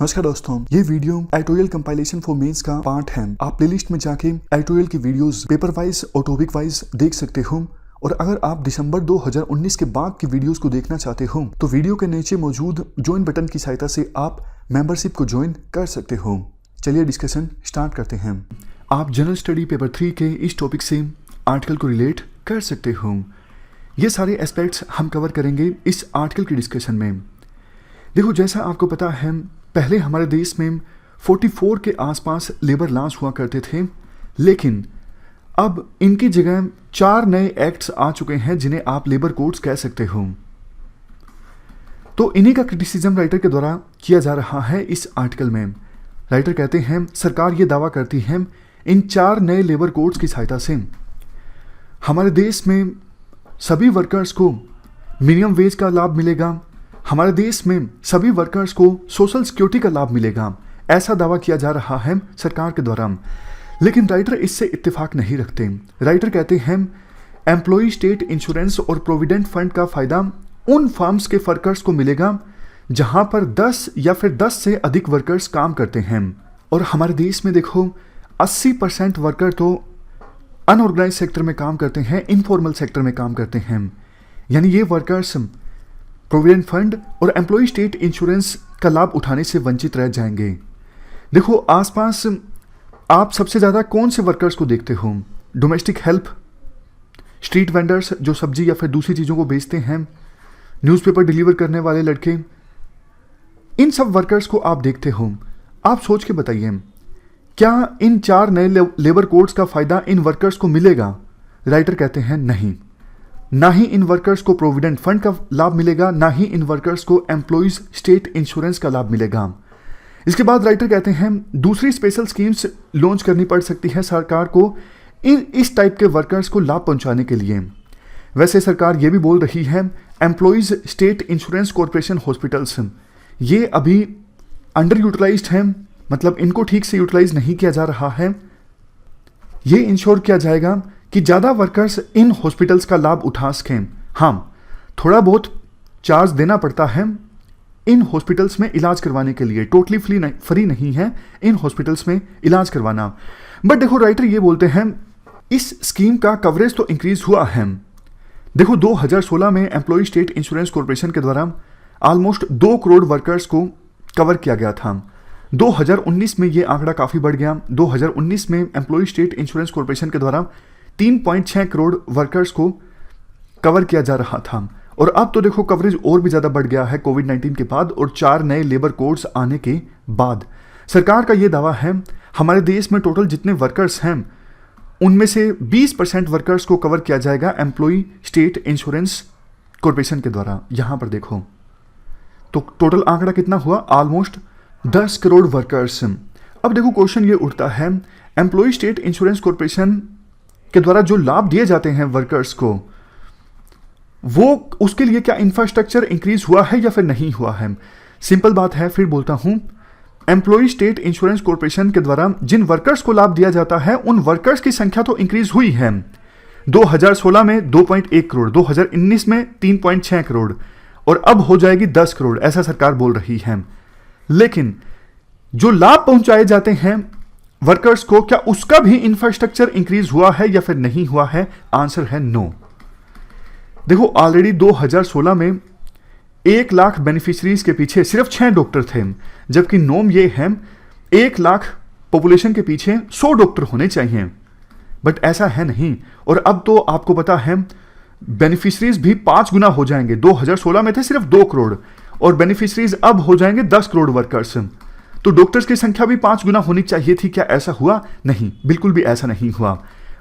नमस्कार दोस्तों, ये video editorial compilation for mains का पार्ट है। आप प्लेलिस्ट में जाके एडिटोरियल की वीडियोस पेपर वाइज और टॉपिक वाइज देख सकते हो। और अगर आप दिसंबर 2019 के बाद की वीडियोस को देखना चाहते हो तो वीडियो के नीचे मौजूद ज्वाइन बटन की सहायता से आप मेंबरशिप को ज्वाइन कर सकते हो। चलिए डिस्कशन स्टार्ट करते हैं। आप जनरल स्टडी पेपर 3 के इस टॉपिक से आर्टिकल को रिलेट कर सकते हो। ये सारे एस्पेक्ट्स हम कवर करेंगे इस आर्टिकल की डिस्कशन में। देखो, जैसा आपको पता है, पहले हमारे देश में 44 के आसपास लेबर लॉज हुआ करते थे, लेकिन अब इनकी जगह 4 नए एक्ट्स आ चुके हैं जिन्हें आप लेबर कोड्स कह सकते हो। तो इन्हीं का क्रिटिसिज्म राइटर के द्वारा किया जा रहा है इस आर्टिकल में। राइटर कहते हैं, सरकार ये दावा करती है इन 4 नए लेबर कोड्स की सहायता से हमारे देश में सभी वर्कर्स को मिनिमम वेज का लाभ मिलेगा, हमारे देश में सभी वर्कर्स को सोशल सिक्योरिटी का लाभ मिलेगा। ऐसा दावा किया जा रहा है सरकार के द्वारा, लेकिन राइटर इससे इत्तेफाक नहीं रखते। राइटर कहते हैं, एम्प्लॉय स्टेट इंश्योरेंस और प्रोविडेंट फंड का फायदा उन फर्म्स के वर्कर्स को मिलेगा जहां पर 10 या फिर 10 से अधिक वर्कर्स काम करते हैं। और हमारे देश में देखो, 80% वर्कर तो अनऑर्गेनाइज सेक्टर में काम करते हैं, इनफॉर्मल सेक्टर में काम करते हैं। यानी ये वर्कर्स प्रोविडेंट फंड और एम्प्लॉय स्टेट इंश्योरेंस का लाभ उठाने से वंचित रह जाएंगे। देखो, आसपास आप सबसे ज़्यादा कौन से वर्कर्स को देखते हो? डोमेस्टिक हेल्प, स्ट्रीट वेंडर्स जो सब्जी या फिर दूसरी चीज़ों को बेचते हैं, न्यूज़पेपर डिलीवर करने वाले लड़के, इन सब वर्कर्स को आप देखते हो। आप सोच के बताइए, क्या इन 4 नए लेबर कोड्स का फ़ायदा इन वर्कर्स को मिलेगा? राइटर कहते हैं नहीं, ना ही इन वर्कर्स को प्रोविडेंट फंड का लाभ मिलेगा, ना ही इन वर्कर्स को एम्प्लॉयज स्टेट इंश्योरेंस का लाभ मिलेगा। इसके बाद राइटर कहते हैं, दूसरी स्पेशल स्कीम्स लॉन्च करनी पड़ सकती है सरकार को इस टाइप के वर्कर्स को लाभ पहुंचाने के लिए। वैसे सरकार ये भी बोल रही है, employees state insurance corporation hospitals ये अभी अंडर यूटिलाइज्ड हैं, मतलब इनको ठीक से यूटिलाइज नहीं किया जा रहा है। ये इंश्योर किया जाएगा कि ज़्यादा वर्कर्स इन हॉस्पिटल्स का लाभ उठा सकें। हाँ, थोड़ा बहुत चार्ज देना पड़ता है इन हॉस्पिटल्स में इलाज करवाने के लिए, टोटली फ्री नहीं है इन हॉस्पिटल्स में इलाज करवाना। बट देखो, राइटर ये बोलते हैं इस स्कीम का कवरेज तो इंक्रीज हुआ है। देखो, 2016 में एम्प्लॉय स्टेट इंश्योरेंस कॉरपोरेशन के द्वारा ऑलमोस्ट 2 करोड़ वर्कर्स को कवर किया गया था। 2019 में ये आंकड़ा काफ़ी बढ़ गया। 2019 में एम्प्लॉय स्टेट इंश्योरेंस कॉरपोरेशन के द्वारा 3.6 करोड़ वर्कर्स को कवर किया जा रहा था। और अब तो देखो, कवरेज और भी ज़्यादा बढ़ गया है कोविड-19 के बाद और 4 नए लेबर कोड्स आने के बाद। सरकार का ये दावा है, हमारे देश में टोटल जितने वर्कर्स हैं उनमें से 20% वर्कर्स को कवर किया जाएगा एम्प्लॉय स्टेट इंश्योरेंस कॉरपोरेशन के द्वारा। यहाँ पर देखो, तो टोटल आंकड़ा कितना हुआ? Almost 10 crore workers. अब देखो, क्वेश्चन ये उठता है, एम्प्लॉय स्टेट इंश्योरेंस कॉरपोरेशन के द्वारा जो लाभ दिए जाते हैं वर्कर्स को, वो उसके लिए क्या इंफ्रास्ट्रक्चर इंक्रीज हुआ है या फिर नहीं हुआ है? सिंपल बात है, फिर बोलता हूं, एम्प्लॉय स्टेट इंश्योरेंस कॉरपोरेशन के द्वारा जिन वर्कर्स को लाभ दिया जाता है उन वर्कर्स की संख्या तो इंक्रीज हुई है। 2016 में 2.1 करोड़, 2019 में 3.6 करोड़ और अब हो जाएगी 10 करोड़, ऐसा सरकार बोल रही है। लेकिन जो लाभ पहुंचाए जाते हैं वर्कर्स को, क्या उसका भी इंफ्रास्ट्रक्चर इंक्रीज हुआ है या फिर नहीं हुआ है? आंसर है नो। देखो, ऑलरेडी 2016 में 1 लाख बेनिफिशरीज के पीछे सिर्फ 6 डॉक्टर थे, जबकि नॉर्म ये है 1 लाख पॉपुलेशन के पीछे 100 डॉक्टर होने चाहिए। बट ऐसा है नहीं। और अब तो आपको पता है बेनिफिशरीज भी 5 गुना हो जाएंगे। 2016 में थे सिर्फ 2 करोड़ और बेनिफिशरीज अब हो जाएंगे 10 करोड़ वर्कर्स। तो डॉक्टर्स की संख्या भी 5 गुना होनी चाहिए थी। क्या ऐसा हुआ? नहीं, बिल्कुल भी ऐसा नहीं हुआ।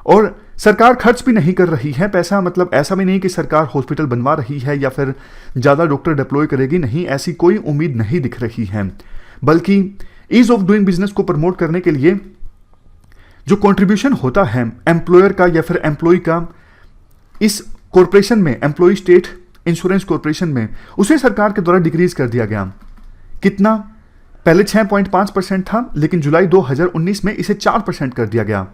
और सरकार खर्च भी नहीं कर रही है पैसा, मतलब ऐसा भी नहीं कि सरकार हॉस्पिटल बनवा रही है या फिर ज़्यादा डॉक्टर डिप्लॉय करेगी, नहीं, ऐसी कोई उम्मीद नहीं दिख रही है। बल्कि ईज ऑफ डूइंग बिजनेस को प्रमोट करने के लिए जो कंट्रीब्यूशन होता है एम्प्लॉयर का या फिर एम्प्लॉय का इस कॉरपोरेशन में, एम्प्लॉय स्टेट इंश्योरेंस कॉरपोरेशन में, उसे सरकार के द्वारा डिक्रीज कर दिया गया। कितना? पहले 6.5% था, लेकिन जुलाई 2019 में इसे 4% कर दिया गया।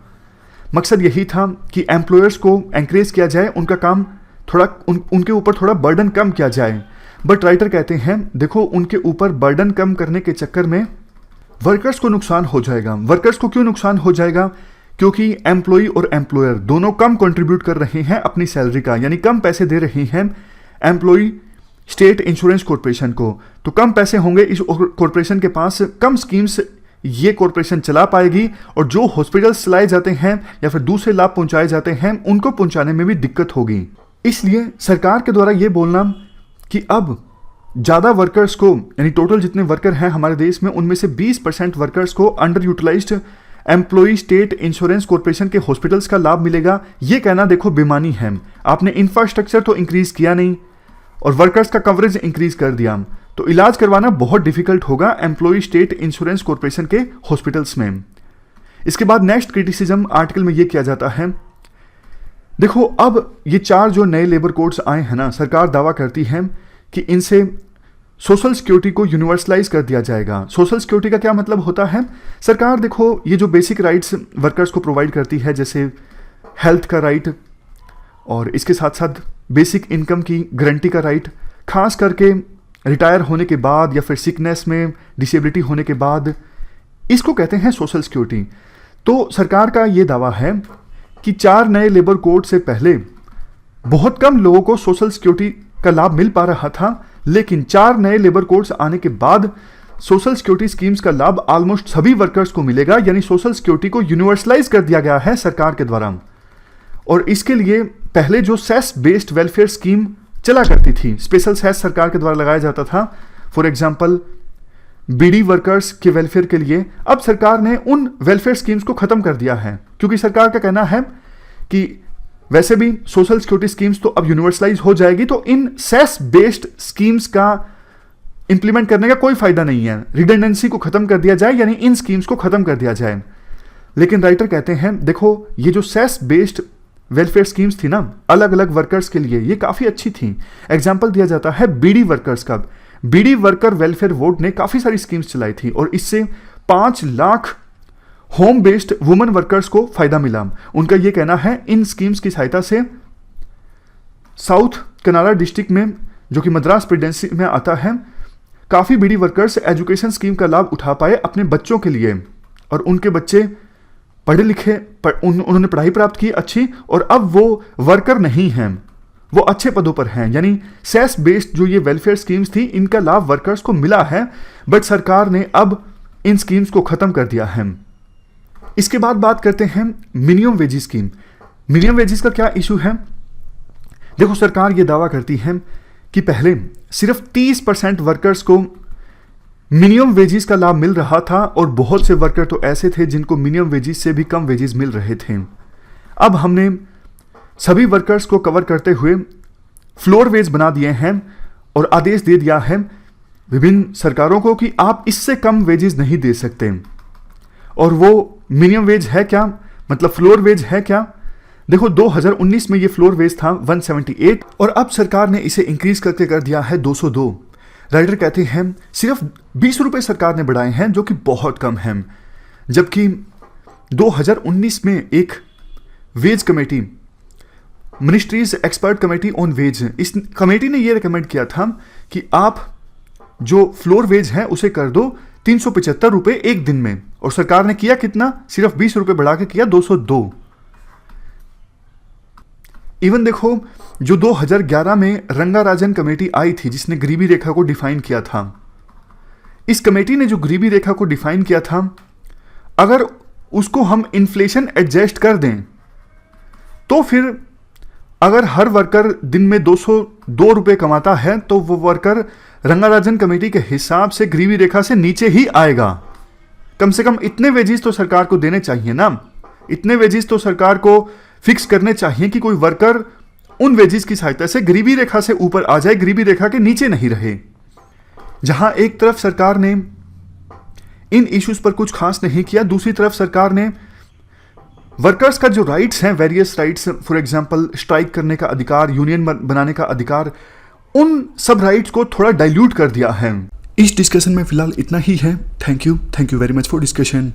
मकसद यही था कि एम्प्लॉयर्स को एंकरेज किया जाए, उनका काम थोड़ा उनके ऊपर थोड़ा बर्डन कम किया जाए। बट राइटर कहते हैं देखो उनके ऊपर बर्डन कम करने के चक्कर में वर्कर्स को नुकसान हो जाएगा। वर्कर्स को क्यों नुकसान हो जाएगा? क्योंकि एम्प्लॉय और एम्प्लॉयर दोनों कम कंट्रीब्यूट कर रहे हैं अपनी सैलरी का, यानी कम पैसे दे रहे हैं एम्प्लॉय स्टेट इंश्योरेंस कॉर्पोरेशन को, तो कम पैसे होंगे इस कॉर्पोरेशन के पास, कम स्कीम्स ये कॉर्पोरेशन चला पाएगी, और जो हॉस्पिटल्स चलाए जाते हैं या फिर दूसरे लाभ पहुंचाए जाते हैं उनको पहुंचाने में भी दिक्कत होगी। इसलिए सरकार के द्वारा ये बोलना कि अब ज़्यादा वर्कर्स को, यानी टोटल जितने वर्कर हैं हमारे देश में उनमें से 20% वर्कर्स को underutilised employ state insurance corporation के हॉस्पिटल्स का लाभ मिलेगा, ये कहना देखो बेमानी है। आपने इंफ्रास्ट्रक्चर तो इंक्रीज किया नहीं और वर्कर्स का कवरेज इंक्रीज कर दिया, तो इलाज करवाना बहुत डिफिकल्ट होगा एम्प्लॉय स्टेट इंश्योरेंस कॉर्पोरेशन के हॉस्पिटल्स में। इसके बाद नेक्स्ट क्रिटिसिज्म आर्टिकल में ये किया जाता है, देखो अब ये 4 जो नए लेबर कोड्स आए हैं ना, सरकार दावा करती है कि इनसे सोशल सिक्योरिटी को यूनिवर्सलाइज कर दिया जाएगा। सोशल सिक्योरिटी का क्या मतलब होता है? सरकार देखो ये जो बेसिक राइट्स वर्कर्स को प्रोवाइड करती है, जैसे हेल्थ का राइट और इसके साथ साथ बेसिक इनकम की गारंटी का राइट, खास करके रिटायर होने के बाद या फिर सिकनेस में डिसेबिलिटी होने के बाद, इसको कहते हैं सोशल सिक्योरिटी। तो सरकार का ये दावा है कि 4 नए लेबर कोड से पहले बहुत कम लोगों को सोशल सिक्योरिटी का लाभ मिल पा रहा था, लेकिन 4 नए लेबर कोड्स आने के बाद सोशल सिक्योरिटी स्कीम्स का लाभ ऑलमोस्ट सभी वर्कर्स को मिलेगा, यानी सोशल सिक्योरिटी को यूनिवर्सलाइज कर दिया गया है सरकार के द्वारा। और इसके लिए पहले जो सेस बेस्ड वेलफेयर स्कीम चला करती थी, स्पेशल सेस सरकार के द्वारा लगाया जाता था, फॉर एग्जाम्पल बीडी वर्कर्स के वेलफेयर के लिए, अब सरकार ने उन वेलफेयर स्कीम्स को खत्म कर दिया है, क्योंकि सरकार का कहना है कि वैसे भी सोशल सिक्योरिटी स्कीम्स तो अब यूनिवर्सलाइज हो जाएगी, तो इन सेस बेस्ड स्कीम्स का इंप्लीमेंट करने का कोई फायदा नहीं है, रिडंडेंसी को खत्म कर दिया जाए, यानी इन स्कीम्स को खत्म कर दिया जाए। लेकिन राइटर कहते हैं देखो ये जो सेस बेस्ड वेलफेयर स्कीम्स थी ना अलग अलग वर्कर्स के लिए, ये काफी अच्छी थी। एग्जाम्पल दिया जाता है बीडी वर्कर्स का। बीडी वर्कर वेलफेयर बोर्ड ने काफी सारी स्कीम्स चलाई थी और इससे 5 lakh home based women workers को फायदा मिला। उनका यह कहना है इन स्कीम्स की सहायता से साउथ कनाडा डिस्ट्रिक्ट में, जो कि मद्रास प्रेसिडेंसी में आता है, काफी बीडी वर्कर्स एजुकेशन स्कीम का लाभ उठा पाए अपने बच्चों के लिए, और उनके बच्चे पढ़े लिखे, उन्होंने पढ़ाई प्राप्त की अच्छी, और अब वो वर्कर नहीं हैं, वो अच्छे पदों पर हैं। यानी सेस बेस्ड जो ये वेलफेयर स्कीम्स थी इनका लाभ वर्कर्स को मिला है, बट सरकार ने अब इन स्कीम्स को खत्म कर दिया है। इसके बाद बात करते हैं minimum wages scheme. Minimum wages का क्या इशू है? देखो सरकार ये दावा करती है कि पहले सिर्फ 30% वर्कर्स को मिनिमम वेजेस का लाभ मिल रहा था, और बहुत से वर्कर तो ऐसे थे जिनको मिनिमम वेजेस से भी कम वेजेस मिल रहे थे। अब हमने सभी वर्कर्स को कवर करते हुए फ्लोर वेज बना दिए हैं और आदेश दे दिया है विभिन्न सरकारों को कि आप इससे कम वेजेस नहीं दे सकते। और वो मिनिमम वेज है क्या, मतलब फ्लोर वेज है क्या? देखो 2019 में ये फ्लोर वेज था 178, और अब सरकार ने इसे इंक्रीज करके कर दिया है 202। राइटर कहते हैं सिर्फ 20 रुपए सरकार ने बढ़ाए हैं, जो कि बहुत कम है। जबकि 2019 में एक wage committee, ministries expert committee on wage, इस कमेटी ने यह रिकमेंड किया था कि आप जो फ्लोर वेज है उसे कर दो 375 रुपए एक दिन में, और सरकार ने किया कितना? सिर्फ 20 रुपए बढ़ा के किया 202। इवन देखो जो 2011 में रंगाराजन कमेटी आई थी जिसने गरीबी रेखा को डिफाइन किया था, इस कमेटी ने जो गरीबी रेखा को डिफाइन किया था, अगर उसको हम इन्फ्लेशन एडजस्ट कर दें तो फिर अगर हर वर्कर दिन में 202 रुपए कमाता है तो वो वर्कर रंगाराजन कमेटी के हिसाब से गरीबी रेखा से नीचे ही आएगा। कम से कम इतने वेजेस तो सरकार को देने चाहिए ना, इतने वेजेस तो सरकार को फिक्स करने चाहिए कि कोई वर्कर उन वेजेस की सहायता से गरीबी रेखा से ऊपर आ जाए, गरीबी रेखा के नीचे नहीं रहे। जहां एक तरफ सरकार ने इन इश्यूज पर कुछ खास नहीं किया, दूसरी तरफ सरकार ने वर्कर्स का जो राइट्स हैं, various rights, for example strike करने का अधिकार, यूनियन बनाने का अधिकार, उन सब राइट्स को थोड़ा डाइल्यूट कर दिया है। इस डिस्कशन में फिलहाल इतना ही है। Thank you very much for discussion.